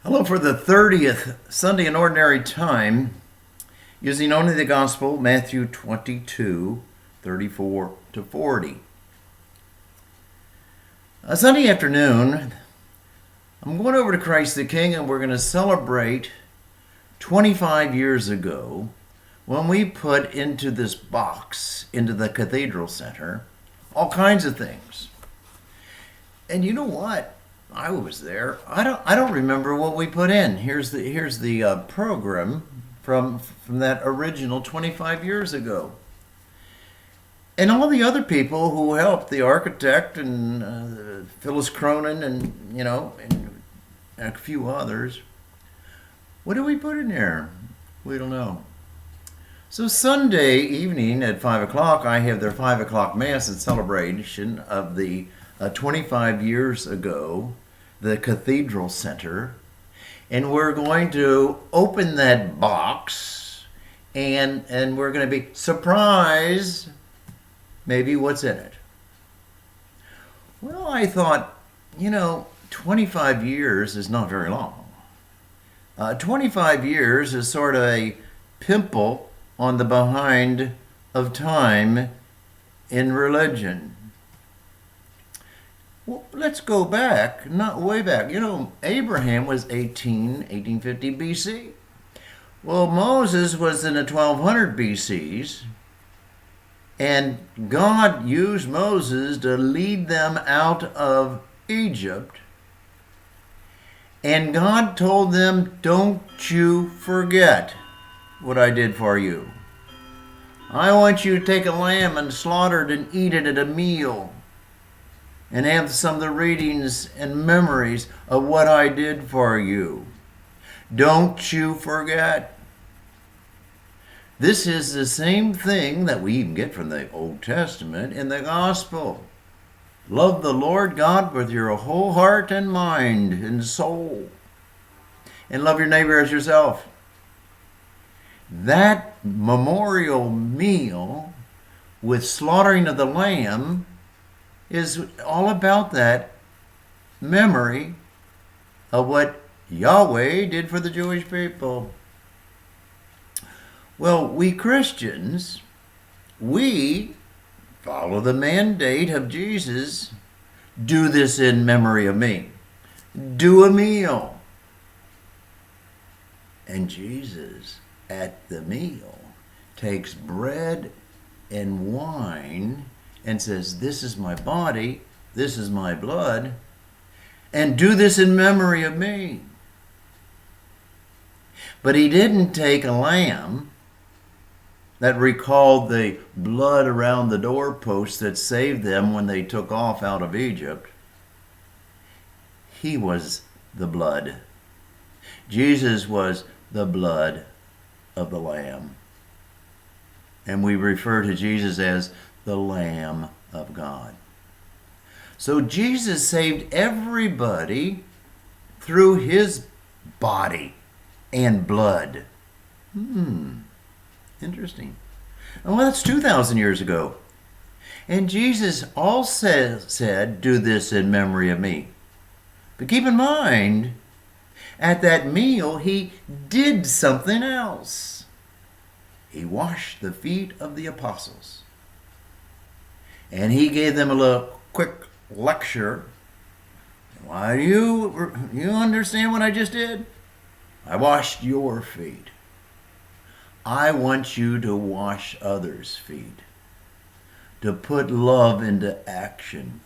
Hello for the 30th Sunday in Ordinary Time, using only the Gospel, Matthew 22, 34 to 40. A Sunday afternoon, I'm going over to Christ the King, and we're going to celebrate 25 years ago when we put into this box, into the cathedral center, all kinds of things. And you know what? I was there. I don't remember what we put in. Here's the program from that original 25 years ago. And all the other people who helped, the architect and Phyllis Cronin and a few others. What did we put in there? We don't know. So Sunday evening at 5 o'clock, I have their 5 o'clock Mass in celebration of the 25 years ago, the Cathedral Center. And we're going to open that box and we're going to be surprised maybe what's in it. Well, I thought, 25 years is not very long. 25 years is sort of a pimple on the behind of time in religion. Well, let's go back, not way back. Abraham was 1850 BC. Well, Moses was in the 1200 BCs, and God used Moses to lead them out of Egypt. And God told them, "Don't you forget what I did for you. I want you to take a lamb and slaughter it and eat it at a meal, and have some of the readings and memories of what I did for you. Don't you forget." This is the same thing that we even get from the Old Testament in the Gospel. Love the Lord God with your whole heart and mind and soul, and love your neighbor as yourself. That memorial meal with slaughtering of the lamb is all about that memory of what Yahweh did for the Jewish people. Well, we Christians, we follow the mandate of Jesus. Do this in memory of me. Do a meal. And Jesus, at the meal, takes bread and wine and says, "This is my body, this is my blood, and do this in memory of me." But he didn't take a lamb that recalled the blood around the doorpost that saved them when they took off out of Egypt. He was the blood. Jesus was the blood of the Lamb. And we refer to Jesus as the Lamb of God. So Jesus saved everybody through his body and blood. Interesting. Well, that's 2,000 years ago. And Jesus also said, "Do this in memory of me." But keep in mind, at that meal, he did something else. He washed the feet of the apostles. And he gave them a little quick lecture. "Why, you understand what I just did? I washed your feet. I want you to wash others' feet, to put love into action.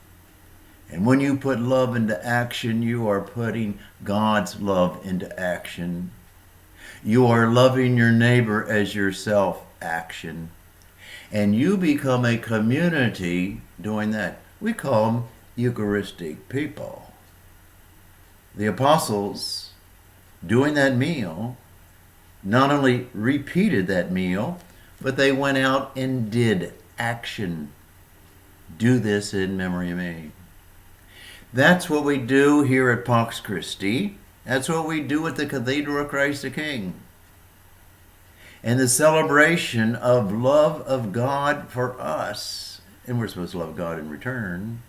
And when you put love into action, you are putting God's love into action. You are loving your neighbor as yourself action. And you become a community doing that." We call them Eucharistic people. The apostles, doing that meal, not only repeated that meal, but they went out and did action. Do this in memory of me. That's what we do here at Pax Christi. That's what we do at the Cathedral of Christ the King. And the celebration of love of God for us, and we're supposed to love God in return,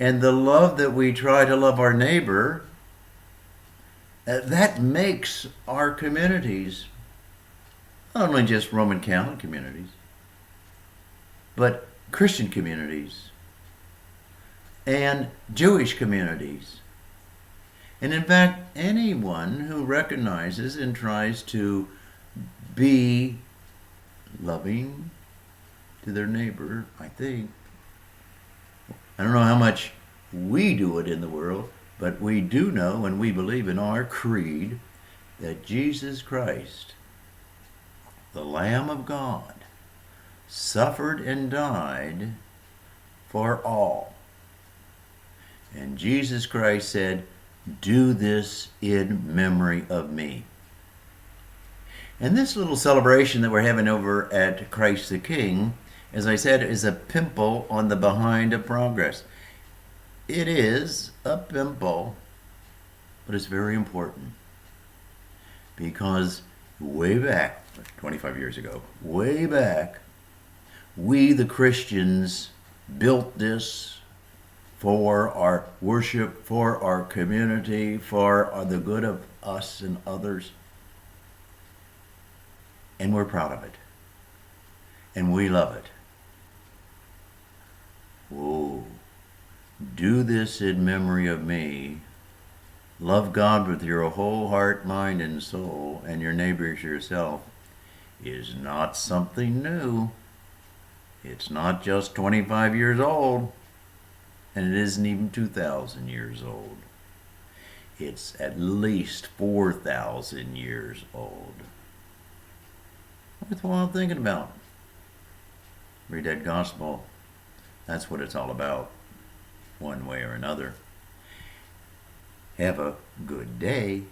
and the love that we try to love our neighbor That makes our communities not only just Roman Catholic communities, but Christian communities and Jewish communities. And in fact, anyone who recognizes and tries to be loving to their neighbor, I think. I don't know how much we do it in the world, but we do know and we believe in our creed that Jesus Christ, the Lamb of God, suffered and died for all. And Jesus Christ said, "Do this in memory of me." And this little celebration that we're having over at Christ the King, as I said, is a pimple on the behind of progress. It is a pimple, but it's very important because way back, 25 years ago, way back, we the Christians built this for our worship, for our community, for the good of us and others. And we're proud of it. And we love it. Whoa. Do this in memory of me. Love God with your whole heart, mind, and soul, and your neighbor as yourself, is not something new. It's not just 25 years old, and it isn't even 2,000 years old. It's at least 4,000 years old. Worthwhile thinking about. Read that gospel. That's what it's all about, one way or another. Have a good day.